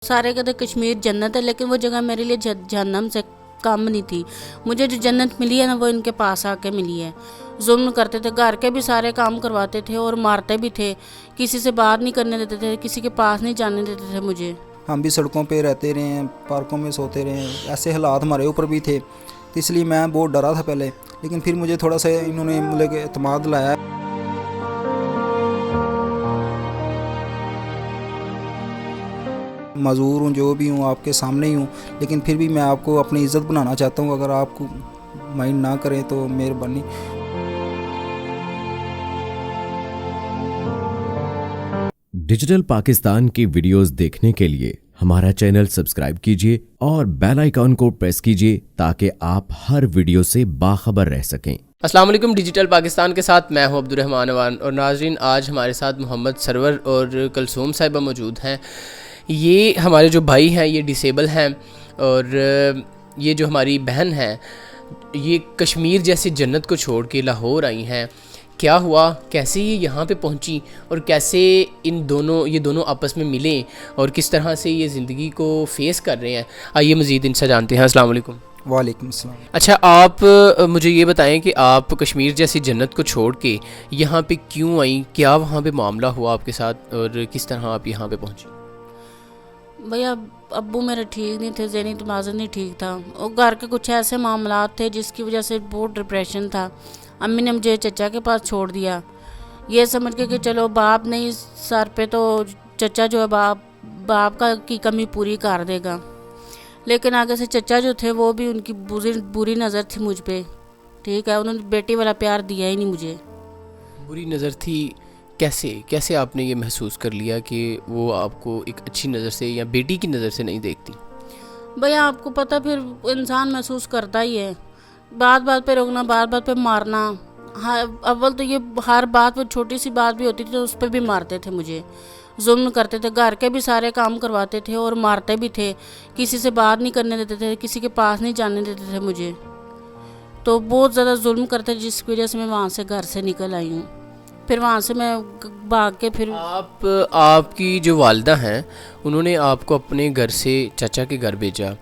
सारे कहते कश्मीर जन्नत है, लेकिन वो जगह मेरे लिए जहन्नम से कम नहीं थी। मुझे जो जन्नत मिली है ना, वो इनके पास आके मिली है। जुल्म करते थे, घर के भी सारे काम करवाते थे और मारते भी थे। किसी से बात नहीं करने देते थे, किसी के पास नहीं जाने देते थे मुझे। हम भी सड़कों पे रहते रहे हैं, पार्कों में सोते रहे हैं, ऐसे हालात हमारे ऊपर भी थे। तो इसलिए मैं बहुत डरा था पहले, लेकिन फिर मुझे थोड़ा सा इन्होंने मतलब एतमाद लाया। मजदूर हूँ, जो भी हूँ, आपके सामने ही हूँ, लेकिन फिर भी मैं आपको अपनी इज़्ज़त बनाना चाहता हूँ। अगर आपको माइंड ना करें तो मेहरबानी। डिजिटल पाकिस्तान की वीडियोस देखने के लिए हमारा चैनल सब्सक्राइब कीजिए और बेल आइकॉन को प्रेस कीजिए ताकि आप हर वीडियो से बाखबर रह सकें। अस्सलाम वालेकुम। डिजिटल पाकिस्तान के साथ मैं हूं अब्दुर्रहमान अवान और नाजरीन, आज हमारे साथ मोहम्मद सरवर और कलसूम साहिबा मौजूद हैं। ये हमारे जो भाई हैं ये डिसेबल हैं और ये जो हमारी बहन हैं ये कश्मीर जैसी जन्नत को छोड़ के लाहौर आई हैं। क्या हुआ, कैसे ये यहाँ पे पहुँची और कैसे ये दोनों आपस में मिले और किस तरह से ये ज़िंदगी को फेस कर रहे हैं, आइए मज़ीद इनसे जानते हैं। अस्सलाम वालेकुम। वालेकुम अस्सलाम। अच्छा, आप मुझे ये बताएं कि आप कश्मीर जैसी जन्नत को छोड़ के यहाँ पे क्यों आई? क्या वहाँ पे मामला हुआ आपके साथ और किस तरह आप यहाँ पे पहुँची? भैया अब्बू मेरे ठीक नहीं थे, ज़हनी तवाज़ुन नहीं ठीक था और घर के कुछ ऐसे मामलात थे जिसकी वजह से बहुत डिप्रेशन था। अम्मी ने मुझे चचा के पास छोड़ दिया, ये समझ के कि चलो बाप नहीं सर पे तो चचा जो है बाप का की कमी पूरी कर देगा। लेकिन आगे से चचा जो थे वो भी उनकी बुरी नज़र थी मुझ पे। ठीक है, उन्होंने बेटी वाला प्यार दिया ही नहीं मुझे। बुरी नज़र थी? कैसे आपने ये महसूस कर लिया कि वो आपको एक अच्छी नज़र से या बेटी की नज़र से नहीं देखती? भैया आपको पता, फिर इंसान महसूस करता ही है। बात बात पे रोकना, बात बात पे मारना। हाँ, अव्वल तो ये हर बात पर छोटी सी बात भी होती थी तो उस पर भी मारते थे मुझे, जुल्म करते थे, घर के भी सारे काम करवाते थे और मारते भी थे। किसी से बात नहीं करने देते थे, किसी के पास नहीं जाने देते थे मुझे। तो बहुत ज़्यादा जुल्म करते थे, जिसकी वजह से मैं वहाँ से घर से निकल आई हूँ। फिर वहाँ से मैं भाग के फिर आपकी जो वालिदा हैं उन्होंने आपको अपने घर से चाचा के घर भेजा।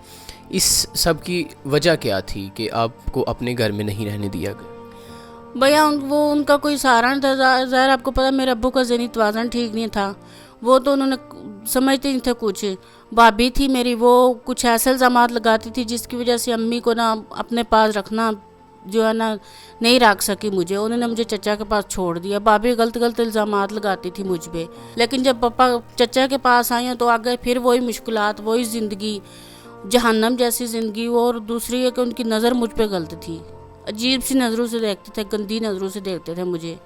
इस सब की वजह क्या थी कि आपको अपने घर में नहीं रहने दिया गया? भैया वो उनका कोई सहारा नहीं था। ज़ाहिर आपको पता मेरे अब्बू का ज़हनी तवाज़ुन ठीक नहीं था, वो तो उन्होंने समझते नहीं थे कुछ। भाभी थी मेरी, वो कुछ ऐसे इल्ज़ामात लगाती थी जिसकी वजह से अम्मी को ना अपने पास रखना जो है ना नहीं रख सकी मुझे। उन्होंने मुझे चचा के पास छोड़ दिया। भाभी गलत इल्ज़ामात लगाती थी मुझ पे, लेकिन जब पापा चचा के पास आए तो आगे फिर वही मुश्किलात, वही ज़िंदगी, जहन्नम जैसी ज़िंदगी। और दूसरी है कि उनकी नज़र मुझ पे गलत थी, अजीब सी नज़रों से देखते थे, गंदी नज़रों से देखते थे मुझे।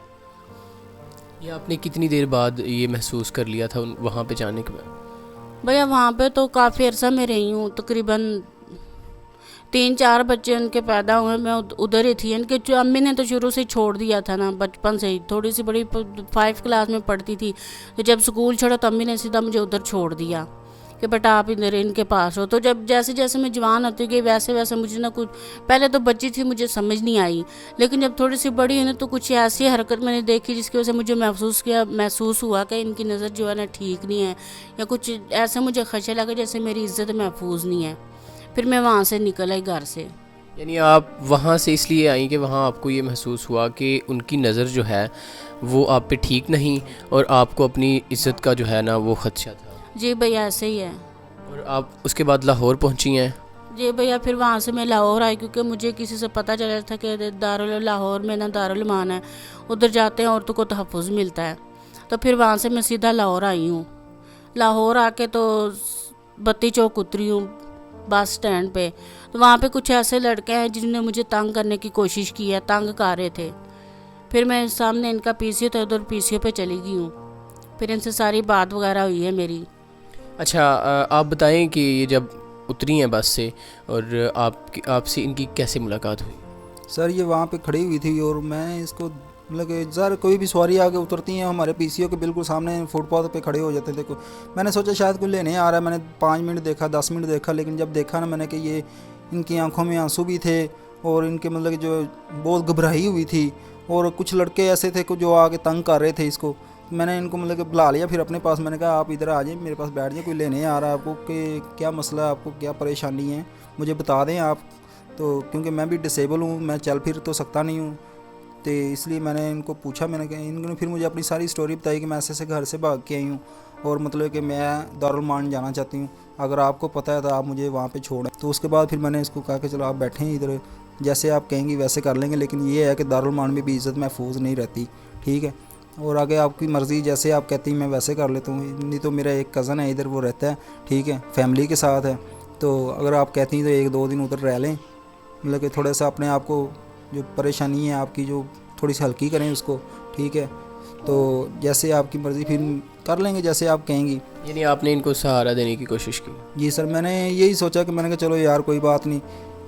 ये आपने कितनी देर बाद ये महसूस कर लिया था वहाँ पे जाने के बाद? भैया वहाँ पे तो काफ़ी अर्सा में रही हूँ, तकरीबन 3-4 बच्चे उनके पैदा हुए, मैं उधर ही थी। इनके जो अम्मी ने तो शुरू से छोड़ दिया था ना, बचपन से ही। थोड़ी सी बड़ी 5 क्लास में पढ़ती थी तो जब स्कूल छोड़ा तो अम्मी ने सीधा मुझे उधर छोड़ दिया कि बेटा आप इधर इनके पास हो। तो जब जैसे जैसे मैं जवान होती गई वैसे वैसे मुझे ना कुछ, पहले तो बच्ची थी मुझे समझ नहीं आई, लेकिन जब थोड़ी सी बड़ी है ना तो कुछ ऐसी हरकत मैंने देखी जिसकी वजह से मुझे महसूस हुआ कि इनकी नज़र जो है ना ठीक नहीं है, या कुछ ऐसे मुझे खदशा लगा जैसे मेरी इज़्ज़त महफूज नहीं है। फिर मैं वहाँ से निकल आई घर से। यानी आप वहाँ से इसलिए आई कि वहाँ आपको ये महसूस हुआ कि उनकी नज़र जो है वो आप पे ठीक नहीं और आपको अपनी इज़्ज़त का जो है ना वो खदशा था? जी भैया ऐसे ही है। और आप उसके बाद लाहौर पहुँची हैं? जी भैया, फिर वहाँ से मैं लाहौर आई क्योंकि मुझे किसी से पता चला था कि लाहौर में ना दारुल ईमान है, उधर जाते हैं औरतों को तहफ़्फ़ुज़ मिलता है। तो फिर वहाँ से मैं सीधा लाहौर आई हूँ। लाहौर आके तो बत्ती चौक उतरी हूँ बस स्टैंड पे, तो वहाँ पे कुछ ऐसे लड़के हैं जिन्होंने मुझे तंग करने की कोशिश की है, तंग कर रहे थे। फिर मैं सामने इनका पीसीओ था, उधर पीसीओ पे चली गई हूँ। फिर इनसे सारी बात वगैरह हुई है मेरी। अच्छा, आप बताएं कि ये जब उतरी हैं बस से और आपसे इनकी कैसे मुलाकात हुई? सर ये वहाँ पे खड़ी हुई थी और मैं इसको मतलब कि ज़रा कोई भी सवारी आगे उतरती हैं, हमारे पीसीओ के बिल्कुल सामने फुटपाथ पे खड़े हो जाते थे। मैंने सोचा शायद कोई लेने आ रहा है। मैंने 5 मिनट देखा, 10 मिनट देखा, लेकिन जब देखा ना मैंने कि ये इनकी आंखों में आंसू भी थे और इनके मतलब कि जो बहुत घबराई हुई थी। और कुछ लड़के ऐसे थे जो आगे तंग कर रहे थे इसको। मैंने इनको मतलब कि बुला लिया फिर अपने पास। मैंने कहा आप इधर आ जाइए, मेरे पास बैठ जाइए, कोई लेने आ रहा है आपको कि क्या मसला है, आपको क्या परेशानी है, मुझे बता दें आप। तो क्योंकि मैं भी डिसेबल हूँ, मैं चल फिर तो सकता नहीं हूँ, तो इसलिए मैंने इनको पूछा। मैंने कहा, इन्होंने फिर मुझे अपनी सारी स्टोरी बताई कि मैं ऐसे घर से भाग के आई हूँ और मतलब कि मैं दारुल मान जाना चाहती हूँ, अगर आपको पता है तो आप मुझे वहाँ पे छोड़ें। तो उसके बाद फिर मैंने इसको कहा कि चलो आप बैठें इधर, जैसे आप कहेंगी वैसे कर लेंगे, लेकिन ये है कि दारुल मान में भी इज़्ज़त महफूज नहीं रहती, ठीक है। और आगे आपकी मर्ज़ी, जैसे आप कहती हैं मैं वैसे कर लेता हूँ। नहीं तो मेरा एक कज़न है इधर, वो रहता है, ठीक है, फैमिली के साथ है, तो अगर आप कहती हैं तो 1-2 दिन उधर रह लें, मतलब कि थोड़ा सा अपने आप को जो परेशानी है आपकी जो थोड़ी सी हल्की करें उसको, ठीक है। तो जैसे आपकी मर्ज़ी फिर कर लेंगे जैसे आप कहेंगी। यानी आपने इनको सहारा देने की कोशिश की? जी सर, मैंने यही सोचा कि मैंने कहा चलो यार कोई बात नहीं,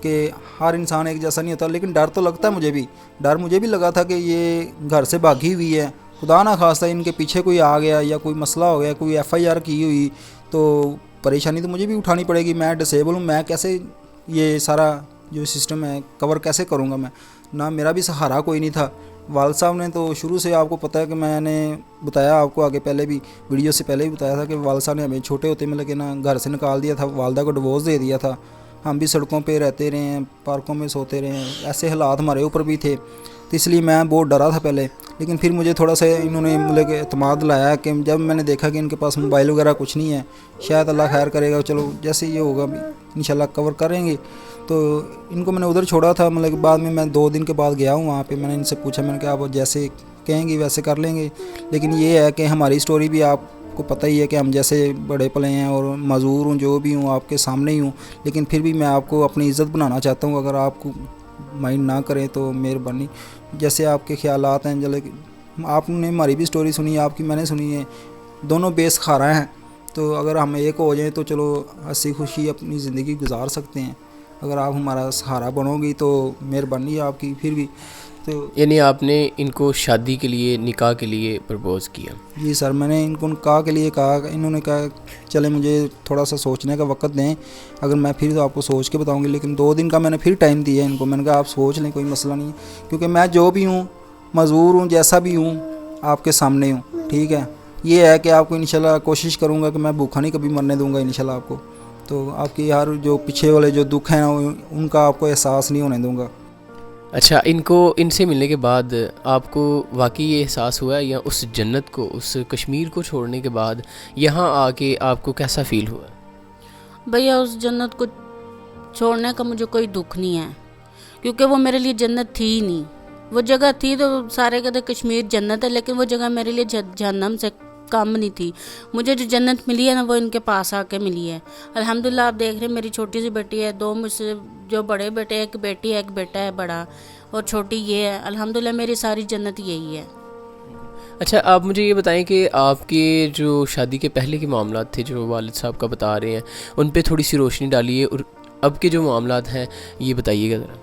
कि हर इंसान एक जैसा नहीं होता, लेकिन डर तो लगता है मुझे भी। डर मुझे भी लगा था कि ये घर से भागी हुई है, खुदा ना खास्ता इनके पीछे कोई आ गया या कोई मसला हो गया, कोई FIR की हुई तो परेशानी तो मुझे भी उठानी पड़ेगी। मैं डिसेबल हूँ, मैं कैसे ये सारा जो सिस्टम है कवर कैसे करूँगा मैं, ना मेरा भी सहारा कोई नहीं था। वालिद साहब ने तो शुरू से, आपको पता है कि मैंने बताया आपको आगे पहले भी, वीडियो से पहले भी बताया था कि वालिद साहब ने हमें छोटे होते में लगे ना घर से निकाल दिया था, वालदा को डिवोर्स दे दिया था। हम भी सड़कों पे रहते रहे हैं, पार्कों में सोते रहे हैं, ऐसे हालात हमारे ऊपर भी थे, तो इसलिए मैं बहुत डरा था पहले। लेकिन फिर मुझे थोड़ा सा इन्होंने मतलब कि एतमाद लाया कि जब मैंने देखा कि इनके पास मोबाइल वगैरह कुछ नहीं है, शायद अल्लाह खैर करेगा, चलो जैसे ये होगा इंशाल्लाह कवर करेंगे। तो इनको मैंने उधर छोड़ा था, मतलब कि बाद में मैं 2 दिन के बाद गया हूँ वहाँ पे। मैंने इनसे पूछा, मैंने कहा आप जैसे कहेंगी वैसे कर लेंगे, लेकिन ये है कि हमारी स्टोरी भी आपको पता ही है कि हम जैसे बड़े पले हैं और मज़दूर हूँ, जो भी हूँ आपके सामने ही हूँ, लेकिन फिर भी मैं आपको अपनी इज़्ज़त बनाना चाहता हूँ। अगर आपको माइंड ना करें तो मेहरबानी, जैसे आपके ख्यालात हैं, जले आपने हमारी भी स्टोरी सुनी है, आपकी मैंने सुनी है, दोनों बेस खारा हैं, तो अगर हम एक हो जाएं तो चलो हंसी खुशी अपनी ज़िंदगी गुजार सकते हैं। अगर आप हमारा सहारा बनोगी तो मेहरबानी आपकी फिर भी। तो यानी आपने इनको शादी के लिए, निकाह के लिए प्रपोज़ किया? जी सर, मैंने इनको निकाह के लिए कहा, इन्होंने कहा चले मुझे थोड़ा सा सोचने का वक्त दें, अगर मैं फिर तो आपको सोच के बताऊंगी। लेकिन 2 दिन का मैंने फिर टाइम दिया इनको, मैंने कहा आप सोच लें, कोई मसला नहीं है, क्योंकि मैं जो भी हूँ, मज़दूर हूँ, जैसा भी हूँ, आपके सामने हूँ, ठीक है। ये है कि आपको इंशाल्लाह कोशिश करूँगा कि मैं भूखा नहीं कभी मरने दूँगा इंशाल्लाह आपको। तो आपकी हर जो पीछे वाले जो दुख हैं उनका आपको एहसास नहीं होने दूँगा। अच्छा, इनसे मिलने के बाद आपको वाकई ये एहसास हुआ, या उस जन्नत को, उस कश्मीर को छोड़ने के बाद यहाँ आके आपको कैसा फ़ील हुआ? भैया उस जन्नत को छोड़ने का मुझे कोई दुख नहीं है, क्योंकि वो मेरे लिए जन्नत थी ही नहीं। वो जगह थी तो सारे कहते कश्मीर जन्नत है, लेकिन वो जगह मेरे लिए जहन्नम से कम नहीं थी। मुझे जो जन्नत मिली है ना, वो इनके पास आके मिली है। अल्हम्दुलिल्लाह आप देख रहे हैं, मेरी छोटी सी बेटी है, 2 मुझसे जो बड़े बेटे, एक बेटी है, एक बेटा है बड़ा, और छोटी ये है। अल्हम्दुलिल्लाह मेरी सारी जन्नत यही है। अच्छा, आप मुझे ये बताएं कि आपके जो शादी के पहले के मामलात थे जो वालिद साहब का बता रहे हैं, उन पे थोड़ी सी रोशनी डालिए, और अब के जो मामलात हैं ये बताइएगा ज़रा।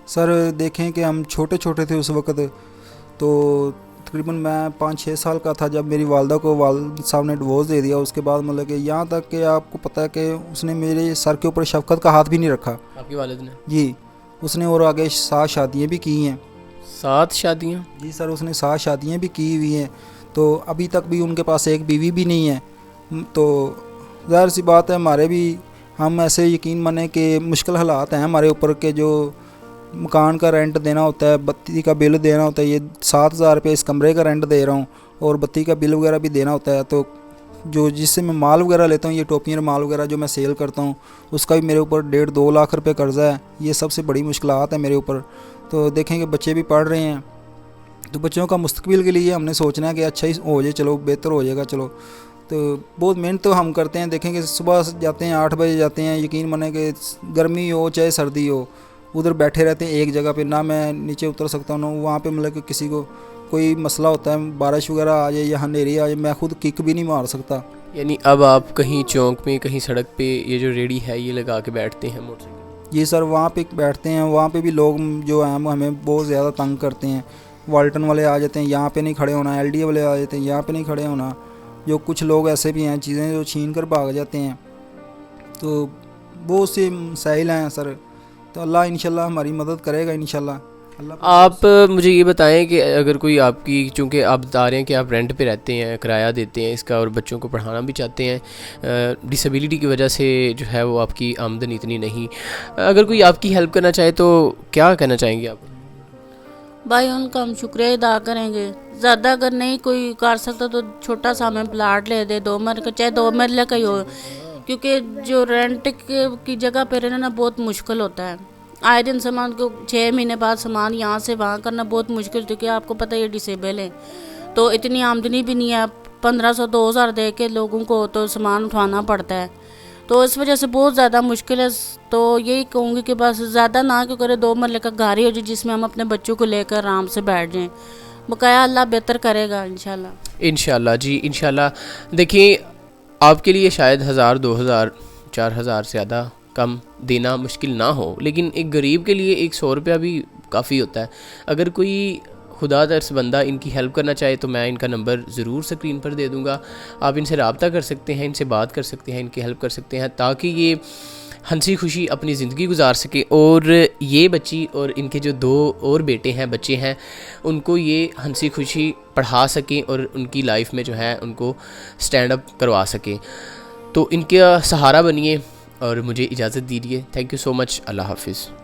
सर देखें कि हम छोटे छोटे थे उस वक़्त, तो तकरीबन मैं 5-6 साल का था जब मेरी वालदा को वालिद साहब ने डिवोर्स दे दिया। उसके बाद मतलब कि यहाँ तक कि आपको पता है कि उसने मेरे सर के ऊपर शफ़क़त का हाथ भी नहीं रखा, आपके वालिद ने? जी उसने, और आगे 7 शादियाँ भी की हैं। 7 शादियाँ? जी सर, उसने 7 शादियाँ भी की हुई हैं, तो अभी तक भी उनके पास एक बीवी भी नहीं है। तो ज़ाहिर सी बात है, हमारे भी हम ऐसे यकीन माने कि मुश्किल हालात हैं हमारे ऊपर के, जो मकान का रेंट देना होता है, बत्ती का बिल देना होता है, ये 7,000 रुपये इस कमरे का रेंट दे रहा हूँ, और बत्ती का बिल वगैरह भी देना होता है। तो जो जिससे मैं माल वगैरह लेता हूँ, ये टोपियाँ माल वगैरह जो मैं सेल करता हूँ, उसका भी मेरे ऊपर 1.5-2 लाख रुपये कर्ज़ा है। ये सबसे बड़ी मुश्किलात है मेरे ऊपर। तो देखेंगे बच्चे भी पढ़ रहे हैं, तो बच्चों का मुस्तकबिल के लिए हमने सोचना है कि अच्छा ही हो जाए, चलो बेहतर हो जाएगा, चलो। तो बहुत मेहनत तो हम करते हैं। देखेंगे सुबह जाते हैं 8 बजे जाते हैं, यकीन माने कि गर्मी हो चाहे सर्दी हो, उधर बैठे रहते हैं एक जगह पे, ना मैं नीचे उतर सकता हूँ, वहाँ पे मतलब कि किसी को कोई मसला होता है, बारिश वगैरह आ जाए या अंधेरी आ जाए, मैं खुद किक भी नहीं मार सकता। यानी अब आप कहीं चौक में, कहीं सड़क पे ये जो रेडी है ये लगा के बैठते हैं मोटरसाइकिल? जी सर, वहाँ पे बैठते हैं, वहाँ पे भी लोग जो हैं हमें बहुत ज़्यादा तंग करते हैं। वाल्टन वाले आ जाते हैं, यहाँ पे नहीं खड़े होना, LDA वाले आ जाते हैं, यहाँ पे नहीं खड़े होना। जो कुछ लोग ऐसे भी हैं, चीज़ें जो छीन कर भाग जाते हैं। तो बहुत सी मसाइल हैं सर, तो अल्लाह इंशाल्लाह हमारी मदद करेगा इंशाल्लाह। आप मुझे ये बताएं कि अगर कोई आपकी, चूँकि आप बता रहे हैं कि आप रेंट पे रहते हैं, किराया देते हैं इसका, और बच्चों को पढ़ाना भी चाहते हैं, डिसेबिलिटी की वजह से जो है वो आपकी आमदन इतनी नहीं, अगर कोई आपकी हेल्प करना चाहे तो क्या कहना चाहेंगे आप? भाई उनका हम शुक्रिया अदा करेंगे। ज़्यादा अगर नहीं कोई कर सकता तो छोटा सा हमें प्लाट ले दे, 2 मरले का, चाहे 2 मरले का ही हो, क्योंकि जो रेंट की जगह पे रहना ना बहुत मुश्किल होता है। आए दिन सामान को 6 महीने बाद सामान यहाँ से वहाँ करना बहुत मुश्किल, क्योंकि आपको पता है ये डिसेबल है तो इतनी आमदनी भी नहीं है। 1500-2000 दे के लोगों को तो सामान उठाना पड़ता है, तो इस वजह से बहुत ज़्यादा मुश्किल है। तो यही कहूँगी कि बस ज़्यादा ना क्यों करे, 2 मरले का घर ही हो जाए जिसमें हम अपने बच्चों को लेकर आराम से बैठ जाएं। बकाया अल्लाह बेहतर करेगा इंशाल्लाह। इंशाल्लाह जी, इंशाल्लाह। देखिए, आपके लिए शायद 1000, 2000, 4000 से ज़्यादा कम देना मुश्किल ना हो, लेकिन एक गरीब के लिए 100 रुपया भी काफ़ी होता है। अगर कोई खुदा दर्स बंदा इनकी हेल्प करना चाहे तो मैं इनका नंबर ज़रूर स्क्रीन पर दे दूँगा, आप इनसे रब्ता कर सकते हैं, इनसे बात कर सकते हैं, इनकी हेल्प कर सकते हैं, ताकि ये हंसी खुशी अपनी ज़िंदगी गुजार सके। और ये बच्ची और इनके जो 2 और बेटे हैं, बच्चे हैं, उनको ये हंसी खुशी पढ़ा सकें और उनकी लाइफ में जो है उनको स्टैंड अप करवा सकें। तो इनका सहारा बनिए और मुझे इजाज़त दीजिए। Thank you so much. Allah हाफिज़।